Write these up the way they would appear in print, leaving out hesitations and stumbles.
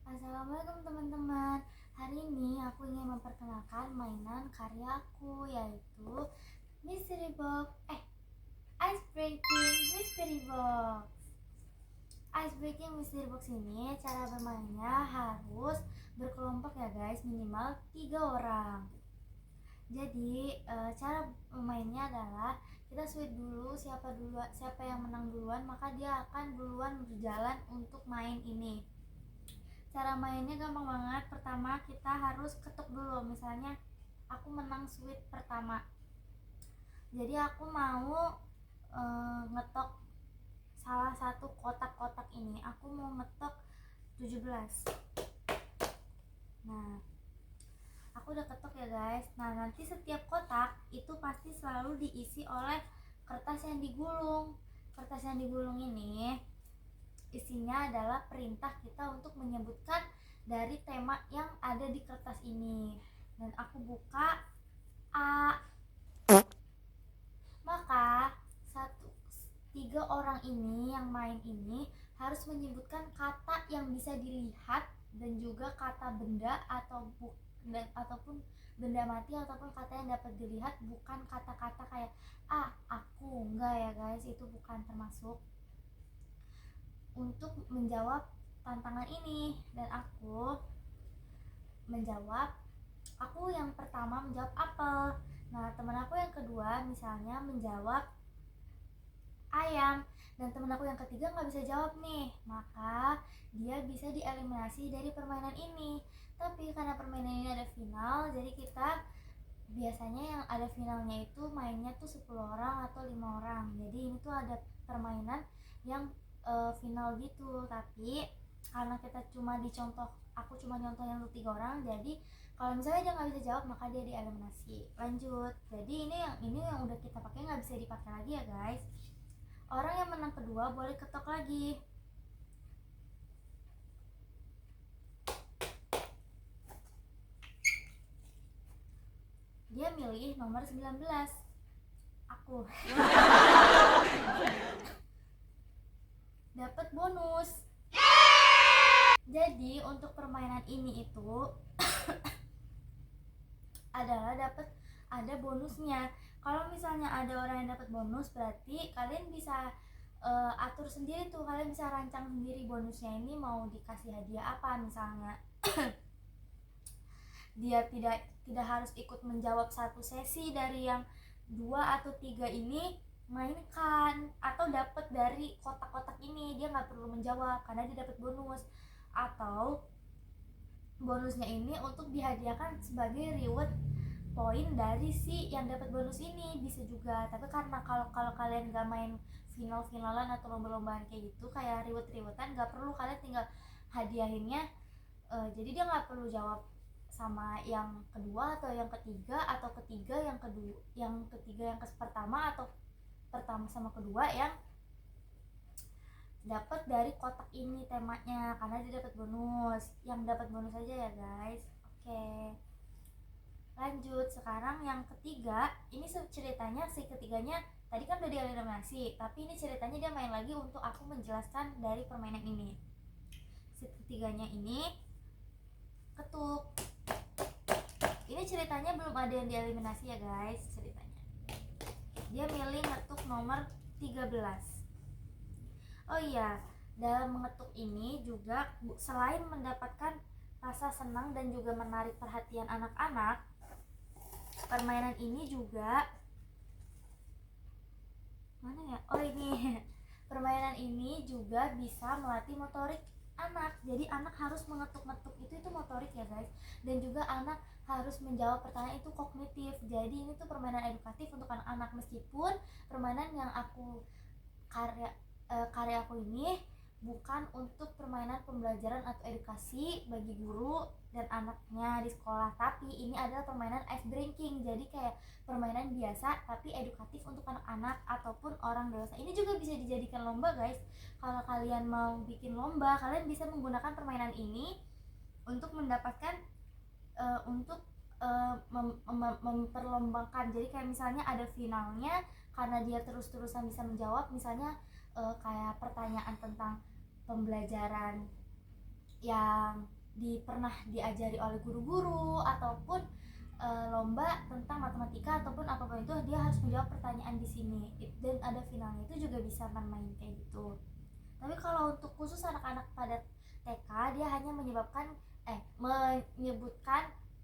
Assalamualaikum teman-teman. Hari ini aku ingin memperkenalkan mainan karyaku yaitu Mystery Box Ice Breaking Mystery Box. Ice Breaking Mystery Box ini cara bermainnya harus berkelompok ya guys, minimal 3 orang. Jadi cara mainnya adalah kita sweet dulu, siapa yang menang duluan maka dia akan duluan berjalan untuk main ini. Cara mainnya gampang banget. Pertama kita harus ketuk dulu. Misalnya aku menang sweet pertama, jadi aku mau ngetok salah satu kotak-kotak ini. Aku mau ngetok 17. Nah, aku udah ketok ya guys. Nah, nanti setiap kotak itu pasti selalu diisi oleh kertas yang digulung. Kertas yang digulung ini isinya adalah perintah kita untuk menyebutkan dari tema yang ada di kertas ini. Dan aku buka A. Maka tiga orang ini yang main ini harus menyebutkan kata yang bisa dilihat dan juga kata benda ataupun benda mati ataupun kata yang dapat dilihat, bukan kata-kata kayak aku. Enggak ya guys, itu bukan termasuk untuk menjawab tantangan ini. Dan aku yang pertama menjawab apel. Nah, teman aku yang kedua misalnya menjawab ayam, dan teman aku yang ketiga nggak bisa jawab nih, maka dia bisa dieliminasi dari permainan ini. Tapi karena permainan ini ada final, jadi kita biasanya yang ada finalnya itu mainnya tuh 10 orang atau 5 orang. Jadi ini tuh ada permainan yang final gitu. Tapi karena aku cuma nyontoh yang untuk 3 orang, jadi kalau misalnya dia nggak bisa jawab maka dia dieliminasi. Lanjut. Jadi ini yang udah kita pakai nggak bisa dipakai lagi ya guys. Orang yang menang kedua boleh ketok lagi. Dia milih nomor 19. Aku. Dapat bonus. Jadi untuk permainan ini itu adalah ada bonusnya. Kalau misalnya ada orang yang dapat bonus, berarti kalian bisa atur sendiri tuh, kalian bisa rancang sendiri bonusnya ini mau dikasih hadiah apa. Misalnya dia tidak harus ikut menjawab satu sesi dari yang 2 atau 3 ini, mainkan atau dapat dari kotak-kotak ini, dia nggak perlu menjawab karena dia dapat bonus. Atau bonusnya ini untuk dihadiahkan sebagai reward poin dari si yang dapat bonus ini, bisa juga. Tapi karena kalau kalian nggak main finalan atau lomba-lombaan kayak gitu, kayak rewardan, nggak perlu, kalian tinggal hadiahinnya. Jadi dia nggak perlu jawab sama yang kedua atau yang ketiga atau ketiga yang kedua, yang ketiga yang pertama, atau pertama sama kedua yang dapat dari kotak ini temanya, karena dia dapat bonus. Yang dapat bonus aja ya guys. Oke, lanjut. Sekarang yang ketiga, ini ceritanya si ketiganya tadi kan udah dieliminasi, tapi ini ceritanya dia main lagi untuk aku menjelaskan dari permainan ini. Si ketiganya ini ketuk. Ini ceritanya belum ada yang dieliminasi ya guys. Ceritanya dia milih ngetuk nomor 13. Oh iya, dalam mengetuk ini juga selain mendapatkan rasa senang dan juga menarik perhatian anak-anak, permainan ini juga mana ya? Oh ini. Permainan ini juga bisa melatih motorik anak. Jadi anak harus mengetuk-ngetuk itu motorik ya guys. Dan juga anak harus menjawab pertanyaan itu kognitif. Jadi ini tuh permainan edukatif untuk anak-anak, meskipun permainan yang karya aku ini bukan untuk permainan pembelajaran atau edukasi bagi guru dan anaknya di sekolah, tapi ini adalah permainan ice breaking. Jadi kayak permainan biasa tapi edukatif untuk anak-anak ataupun orang dewasa. Ini juga bisa dijadikan lomba guys. Kalau kalian mau bikin lomba, kalian bisa menggunakan permainan ini untuk mendapatkan memperlombakan. Jadi kayak misalnya ada finalnya karena dia terus-terusan bisa menjawab, misalnya kayak pertanyaan tentang pembelajaran yang pernah diajari oleh guru-guru ataupun lomba tentang matematika ataupun apapun itu, dia harus menjawab pertanyaan di sini dan ada finalnya, itu juga bisa main kayak gitu. Tapi kalau untuk khusus anak-anak pada TK, dia hanya menyebutkan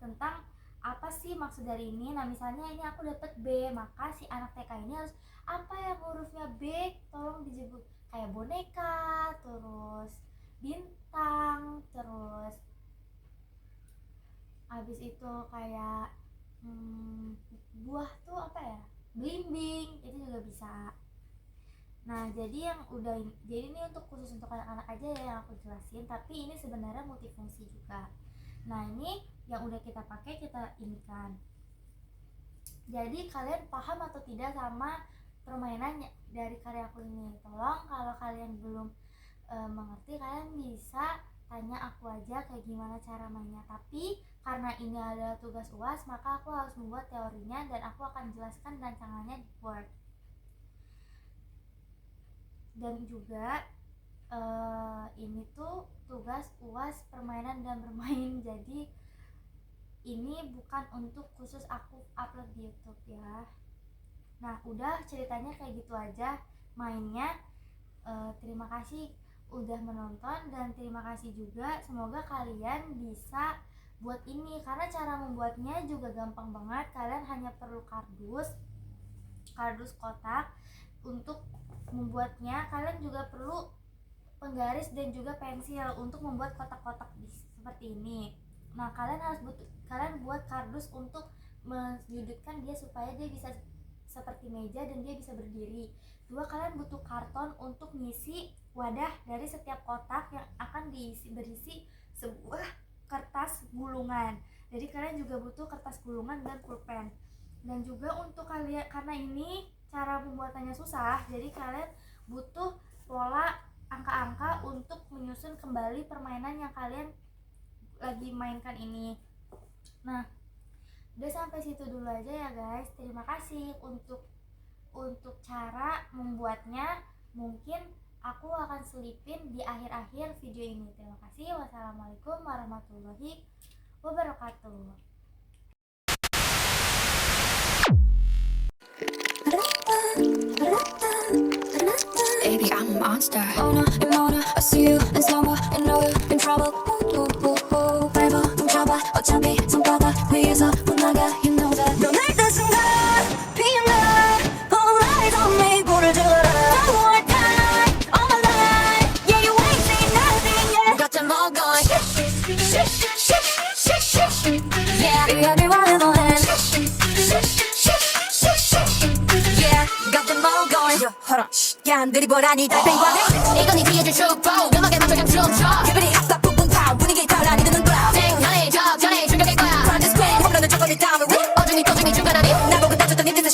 tentang apa sih maksud dari ini. Nah misalnya ini aku dapat B, maka si anak TK ini harus apa yang hurufnya B, tolong disebut, kayak boneka, terus bintang, terus habis itu kayak buah tuh apa ya, belimbing, itu juga bisa. Nah jadi ini untuk khusus untuk anak-anak aja ya yang aku jelasin, tapi ini sebenarnya multifungsi juga. Nah ini yang udah kita pakai, kita inikan. Jadi kalian paham atau tidak sama permainannya dari karya aku ini? Tolong kalau kalian belum mengerti, kalian bisa tanya aku aja kayak gimana cara mainnya. Tapi karena ini adalah tugas UAS, maka aku harus membuat teorinya dan aku akan jelaskan rancangannya di Word. Dan juga ini tuh tugas UAS permainan dan bermain, jadi ini bukan untuk khusus aku upload di YouTube ya. Nah udah, ceritanya kayak gitu aja mainnya. Terima kasih udah menonton dan terima kasih juga, semoga kalian bisa buat ini, karena cara membuatnya juga gampang banget. Kalian hanya perlu kardus kotak. Untuk membuatnya kalian juga perlu penggaris dan juga pensil untuk membuat kotak-kotak seperti ini. Nah kalian buat kardus untuk menyudutkan dia supaya dia bisa seperti meja dan dia bisa berdiri. Dua, kalian butuh karton untuk ngisi wadah dari setiap kotak yang akan berisi sebuah kertas gulungan. Jadi kalian juga butuh kertas gulungan dan pulpen. Dan juga untuk kalian, karena ini cara pembuatannya susah, jadi kalian butuh pola angka-angka untuk menyusun kembali permainan yang kalian lagi mainkan ini. Nah udah, sampai situ dulu aja ya guys. Terima kasih. Untuk cara membuatnya mungkin aku akan selipin di akhir-akhir video ini. Terima kasih. Wassalamualaikum warahmatullahi wabarakatuh. Baby, I'm a monster. Oh no, you know I see you in slow-mo. You know you're in trouble. 밟아, 뭉쳐봐. 어차피 손바닥 위에서 못 나가. You know that. 너날 때 순간 피어나. All eyes on me. 불을 질러라. One more time. All my life. Yeah, you ain't seen nothing yet. got them all going. Yeah, baby, whatever hand. Yeah, got them all going. Yo, hold on. 야, 느리보라니 달팽이관에. 이건 네 뒤에 줄 축복. 음악에 맞춰 그냥 춤춰. 기분이 합다 뿜뿜 파워. 분위기에 타올라 네 눈은 brown. 생각해 적절해 충격일 거야. Practice queen. 홈런은 저거리 다음에 어중이 중간하니. 나보고 따졌던 네 뜻은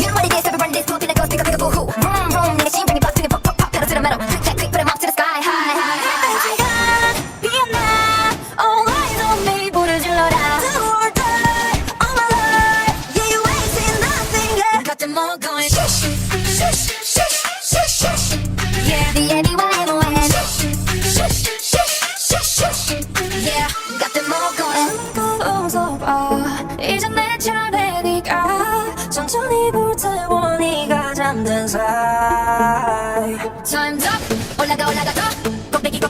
You know what it is, everybody this smoking like a stick up who. Vroom vroom. 내게 심장이 박수게 퍽퍽퍽. pedal to the metal. Click click put 'em up to the sky. High high high. 피어나. All eyes on me. 불을 질러라. Two or die. All my life. Yeah, you ain't seen nothing yet. got them all going. Yeah, the anyone. Yeah, got them all going. 웃어봐. 이제 내 차례니까 천천히 불태워 네가 잠든 사이. Time's up. 올라가 더. 곱빼기로.